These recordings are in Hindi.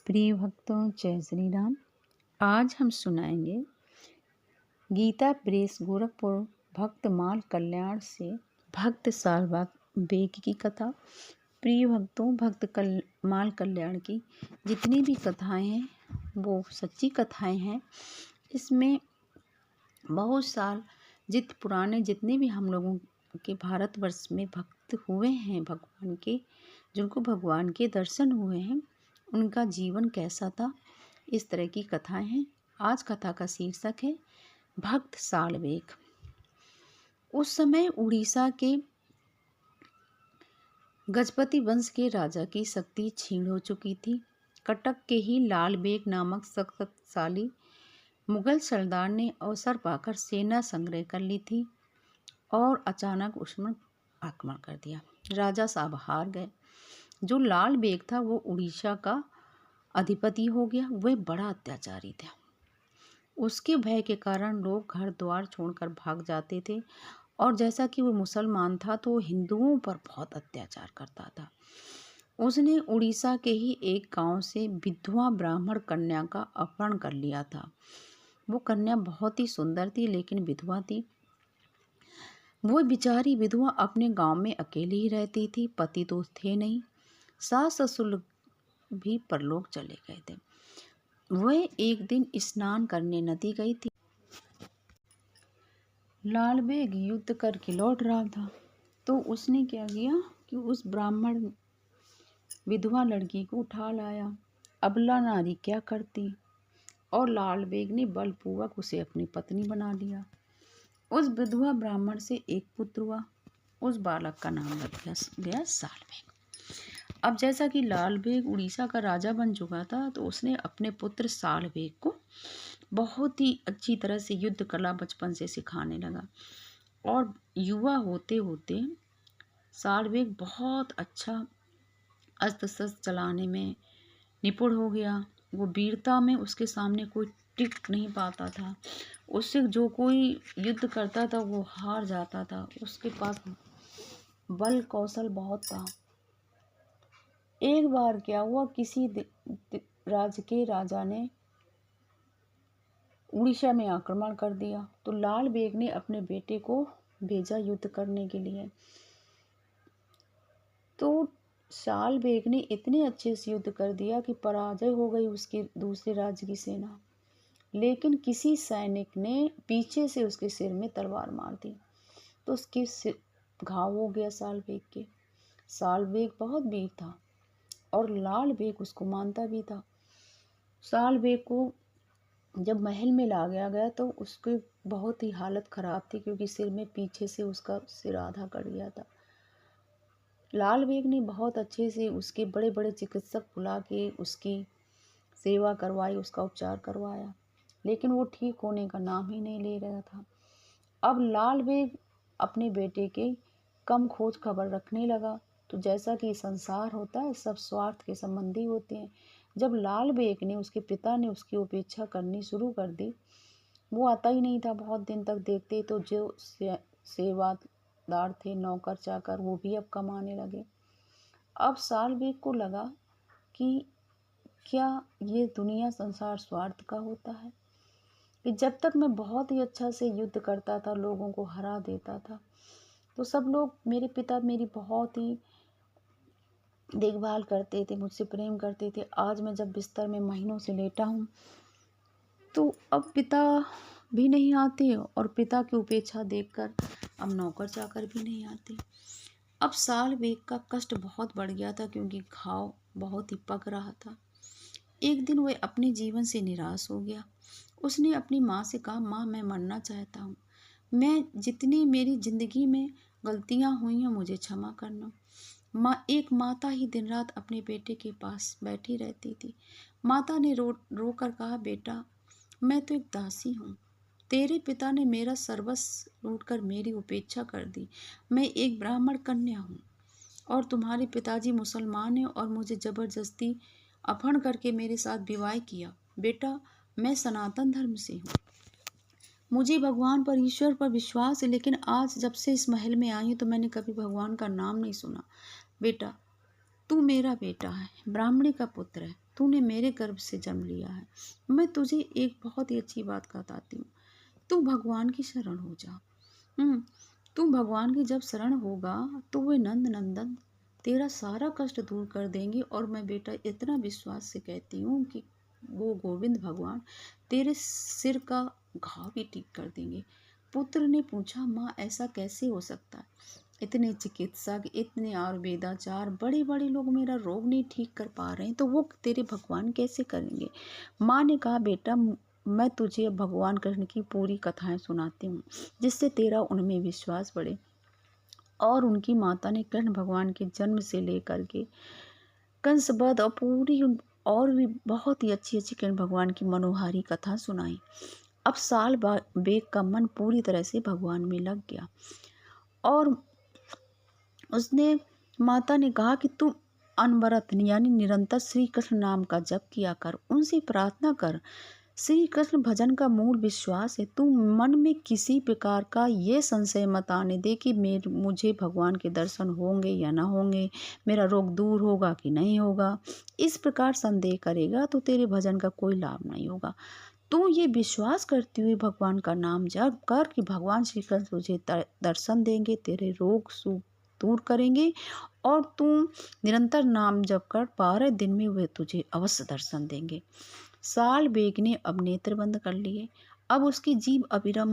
प्रिय भक्तों, जय श्री राम। आज हम सुनाएंगे गीता प्रेस गोरखपुर भक्त माल कल्याण से भक्त सालबाग बेग की कथा। प्रिय भक्तों, माल कल्याण की जितनी भी कथाएं हैं वो सच्ची कथाएं हैं। इसमें बहुत साल पुराने जितने भी हम लोगों के भारतवर्ष में भक्त हुए हैं भगवान के, जिनको भगवान के दर्शन हुए हैं, उनका जीवन कैसा था, इस तरह की कथाएं हैं। आज कथा का शीर्षक है भक्त सालबेग। उस समय उड़ीसा के गजपति वंश के राजा की शक्ति क्षीण हो चुकी थी। कटक के ही लाल बेग नामक शक्तिशाली मुगल सरदार ने अवसर पाकर सेना संग्रह कर ली थी और अचानक उसमें आक्रमण कर दिया। राजा साहब हार गए। जो लाल बेग था वो उड़ीसा का अधिपति हो गया। वह बड़ा अत्याचारी था। उसके भय के कारण लोग घर द्वार छोड़कर भाग जाते थे और जैसा कि वो मुसलमान था तो हिंदुओं पर बहुत अत्याचार करता था। उसने उड़ीसा के ही एक गांव से विधवा ब्राह्मण कन्या का अपहरण कर लिया था। वो कन्या बहुत ही सुंदर थी लेकिन विधवा थी। वो बेचारी विधवा अपने गांव में अकेली ही रहती थी। पति तो थे नहीं। सास ससुर भी परलोक चले गए थे। वह एक दिन स्नान करने नदी गई थी। लाल बेग युद्ध करके लौट रहा था तो उसने क्या किया कि उस ब्राह्मण विधवा लड़की को उठा लाया। अबला नारी क्या करती, और लाल बेग ने बलपूर्वक उसे अपनी पत्नी बना लिया। उस विधवा ब्राह्मण से एक पुत्र हुआ। उस बालक का नाम रखा गया सालबेग। अब जैसा कि लाल बेग उड़ीसा का राजा बन चुका था तो उसने अपने पुत्र सालबेग को बहुत ही अच्छी तरह से युद्ध कला बचपन से सिखाने लगा और युवा होते होते सालबेग बहुत अच्छा अस्त्र शस्त्र चलाने में निपुण हो गया। वो वीरता में उसके सामने कोई टिक नहीं पाता था। उससे जो कोई युद्ध करता था वो हार जाता था। उसके पास बल कौशल बहुत था। एक बार क्या हुआ, किसी राज्य के राजा ने उड़ीसा में आक्रमण कर दिया तो लाल बेग ने अपने बेटे को भेजा युद्ध करने के लिए। तो साल बेग ने इतने अच्छे से युद्ध कर दिया कि पराजय हो गई उसके दूसरे राज्य की सेना। लेकिन किसी सैनिक ने पीछे से उसके सिर में तलवार मार दी तो उसके सिर घाव हो गया साल बेग के। साल बेग बहुत वीर था और लाल बेग उसको मानता भी था। साल बेग को जब महल में लाया गया तो उसकी बहुत ही हालत खराब थी क्योंकि सिर में पीछे से उसका सिर आधा कट गया था। लाल बेग ने बहुत अच्छे से उसके बड़े बड़े चिकित्सक बुला के उसकी सेवा करवाई, उसका उपचार करवाया, लेकिन वो ठीक होने का नाम ही नहीं ले रहा था। अब लाल बेग अपने बेटे के कम खोज खबर रखने लगा। तो जैसा कि संसार होता है, सब स्वार्थ के संबंधी होते हैं। जब लाल बेग ने उसके पिता ने उसकी उपेक्षा करनी शुरू कर दी, वो आता ही नहीं था बहुत दिन तक। देखते तो जो सेवादार थे, नौकर चाकर, वो भी अब कमाने लगे। अब साल बेग को लगा कि क्या ये दुनिया संसार स्वार्थ का होता है कि जब तक मैं बहुत ही अच्छा से युद्ध करता था, लोगों को हरा देता था, तो सब लोग, मेरे पिता मेरी बहुत ही देखभाल करते थे, मुझसे प्रेम करते थे। आज मैं जब बिस्तर में महीनों से लेटा हूँ तो अब पिता भी नहीं आते और पिता की उपेक्षा देखकर अब नौकर चाकर भी नहीं आते। अब साल बेग का कष्ट बहुत बढ़ गया था क्योंकि घाव बहुत ही पक रहा था। एक दिन वह अपने जीवन से निराश हो गया। उसने अपनी माँ से कहा, माँ, मैं मरना चाहता हूँ। मैं जितनी मेरी ज़िंदगी में गलतियाँ हुई हैं मुझे क्षमा करना। माँ, एक माता ही दिन रात अपने बेटे के पास बैठी रहती थी। माता ने रो कर कहा, बेटा, मैं तो एक दासी हूँ। तेरे पिता ने मेरा सर्वस्व लूट कर मेरी उपेक्षा कर दी। मैं एक ब्राह्मण कन्या हूँ और तुम्हारे पिताजी मुसलमान हैं और मुझे ज़बरदस्ती अपहरण करके मेरे साथ विवाह किया। बेटा, मैं सनातन धर्म से हूँ। मुझे भगवान पर, ईश्वर पर विश्वास है, लेकिन आज जब से इस महल में आई हूँ तो मैंने कभी भगवान का नाम नहीं सुना। बेटा, तू मेरा बेटा है, ब्राह्मणी का पुत्र है, तूने मेरे गर्भ से जन्म लिया है। मैं तुझे एक बहुत ही अच्छी बात बताती हूँ, तू भगवान की शरण हो जा। तू भगवान की जब शरण होगा तो वे नंद नंदन तेरा सारा कष्ट दूर कर देंगे। और मैं बेटा इतना विश्वास से कहती हूँ कि वो गोविंद भगवान तेरे सिर का घाव भी ठीक कर देंगे। पुत्र ने पूछा, माँ ऐसा कैसे हो सकता है? इतने चिकित्सक, इतने आयुर्वेदाचार, बड़े बड़े लोग मेरा रोग नहीं ठीक कर पा रहे हैं, तो वो तेरे भगवान कैसे करेंगे? माँ ने कहा, बेटा मैं तुझे भगवान कृष्ण की पूरी कथाएं सुनाती हूँ, जिससे तेरा उनमें विश्वास बढ़े। और उनकी माता ने कृष्ण भगवान के जन्म से लेकर के कंसवध और पूरी और भी बहुत ही अच्छी अच्छी कृष्ण भगवान की मनोहारी कथा सुनाई। अब साल बेग का मन पूरी तरह से भगवान में लग गया और उसने माता ने कहा कि तू अनवरत यानी निरंतर श्री कृष्ण नाम का जप किया कर, उनसे प्रार्थना कर। श्री कृष्ण भजन का मूल विश्वास है। तू मन में किसी प्रकार का ये संशय मत आने दे कि मुझे भगवान के दर्शन होंगे या ना होंगे, मेरा रोग दूर होगा कि नहीं होगा। इस प्रकार संदेह करेगा तो तेरे भजन का कोई लाभ नहीं होगा। तू ये विश्वास करती हुई भगवान का नाम जप कर कि भगवान श्री कृष्ण तुझे दर्शन देंगे, तेरे रोग सुख दूर करेंगे और तू निरंतर नाम जप कर 12 दिन में वे तुझे अवश्य दर्शन देंगे। साल बेग ने अब नेत्र बंद कर लिए। अब उसकी जीभ अविरम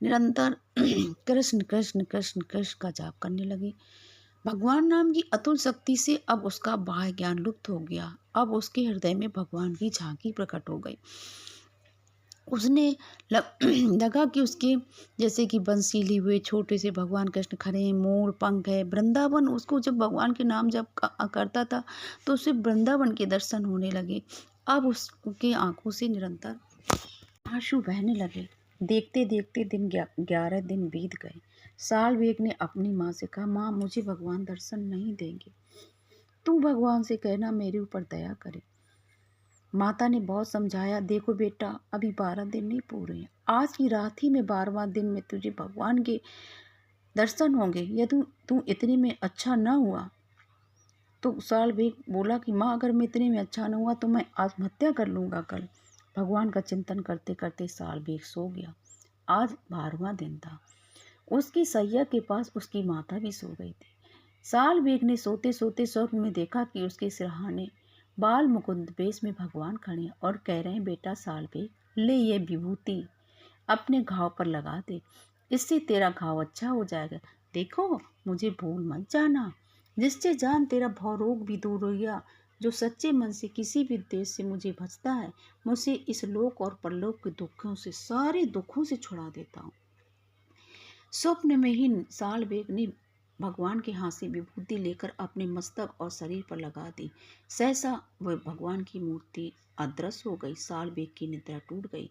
निरंतर कृष्ण कृष्ण कृष्ण कृष्ण का जाप करने लगी। भगवान नाम की अतुल शक्ति से अब उसका बाह्य ज्ञान लुप्त हो गया। अब उसके हृदय में भगवान की झांकी प्रकट हो गई। उसने लगा कि उसके जैसे कि बंसी लिए हुए छोटे से भगवान कृष्ण खड़े हैं, मोर पंख है। वृंदावन, उसको जब भगवान के नाम जब करता था तो उसे वृंदावन के दर्शन होने लगे। अब उसके आंखों से निरंतर आंसू बहने लगे। देखते देखते 11 दिन बीत गए। साल बेग ने अपनी माँ से कहा, माँ मुझे भगवान दर्शन नहीं देंगे, तू भगवान से कहना मेरे ऊपर दया करे। माता ने बहुत समझाया, देखो बेटा अभी 12 दिन नहीं पूरे हैं, आज की रात ही में 12वां दिन में तुझे भगवान के दर्शन होंगे। यदि तू इतने में अच्छा न हुआ तो साल बेग बोला कि माँ अगर मैं इतने में अच्छा न हुआ तो मैं आत्महत्या कर लूँगा कल। भगवान का चिंतन करते करते साल बेग सो गया। आज 12वां दिन था। उसकी सैया के पास उसकी माता भी सो गई थी। साल बेग ने सोते सोते स्वप्न में देखा कि उसके सिरहाने बाल मुकुंद वेश में भगवान खड़े और कह रहे हैं, बेटा साल बेग ले ये विभूति अपने घाव पर लगा दे, इससे तेरा घाव अच्छा हो जाएगा। देखो मुझे भूल मत जाना, जिससे जान तेरा भवरोग भी दूर हो गया। जो सच्चे मन से किसी भी उद्देश्य से मुझे भजता है, मुझे इस लोक और परलोक के दुखों से, सारे दुखों से छुड़ा देता हूँ। स्वप्न में ही साल बेग ने भगवान के हाथ से विभूति लेकर अपने मस्तक और शरीर पर लगा दी। सहसा वह भगवान की मूर्ति अदृश्य हो गई। साल बेग की निद्रा टूट गई।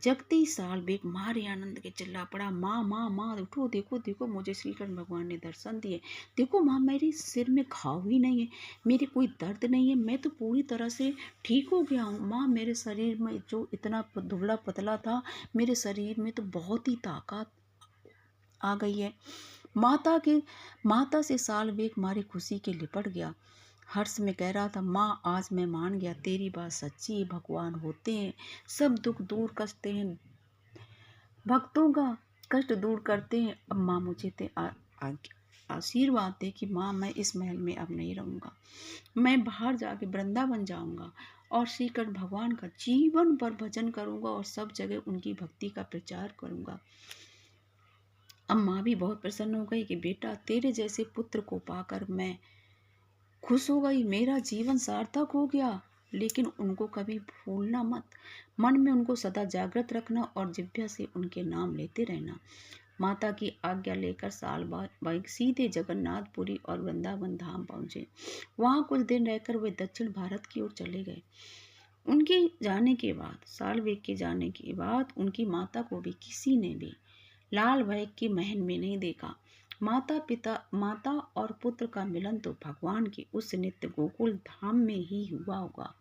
जगते ही साल बेग मारे आनंद के चिल्ला पड़ा, माँ माँ माँ उठो, देखो देखो मुझे श्री कृष्ण भगवान ने दर्शन दिए। देखो माँ मेरे सिर में घाव ही नहीं है, मेरे कोई दर्द नहीं है, मैं तो पूरी तरह से ठीक हो गया हूँ। माँ मेरे शरीर में जो इतना दुबला पतला था, मेरे शरीर में तो बहुत ही ताकत आ गई है। माता से साल बेग मारी खुशी के लिपट गया। हर्ष में कह रहा था, माँ आज मैं मान गया, तेरी बात सच्ची है, भगवान होते हैं, सब दुख दूर करते हैं, भक्तों का कष्ट दूर करते हैं। अब माँ मुझे आशीर्वाद दे कि माँ मैं इस महल में अब नहीं रहूँगा, मैं बाहर जाके वृंदावन जाऊँगा और श्री कृष्ण भगवान का जीवन भर भजन करूँगा और सब जगह उनकी भक्ति का प्रचार करूँगा। अब माँ भी बहुत प्रसन्न हो गई कि बेटा तेरे जैसे पुत्र को पाकर मैं खुश हो गई, मेरा जीवन सार्थक हो गया। लेकिन उनको कभी भूलना मत, मन में उनको सदा जागृत रखना और जिह्वा से उनके नाम लेते रहना। माता की आज्ञा लेकर साल बेग सीधे जगन्नाथपुरी और वृंदावन धाम पहुँचे। वहाँ कुछ दिन रहकर वे दक्षिण भारत की ओर चले गए। उनके जाने के बाद, साल बेग के जाने के बाद उनकी माता को भी किसी ने भी लाल बेग के महल में नहीं देखा। माता और पुत्र का मिलन तो भगवान के उस नित्य गोकुल धाम में ही हुआ होगा।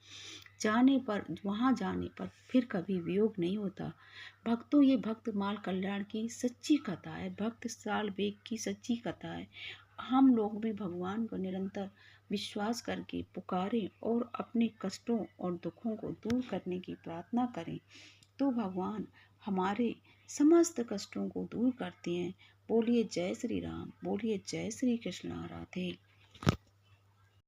वहां जाने पर फिर कभी वियोग नहीं होता। भक्तों, ये भक्त माल कल्याण की सच्ची कथा है, भक्त साल बेग की सच्ची कथा है। हम लोग भी भगवान को निरंतर विश्वास करके पुकारें और अपने कष्टों और दुखों को दूर करने की प्रार्थना करें तो भगवान हमारे समस्त कष्टों को दूर करते हैं। बोलिए जय श्री राम, बोलिए जय श्री कृष्ण। राधे।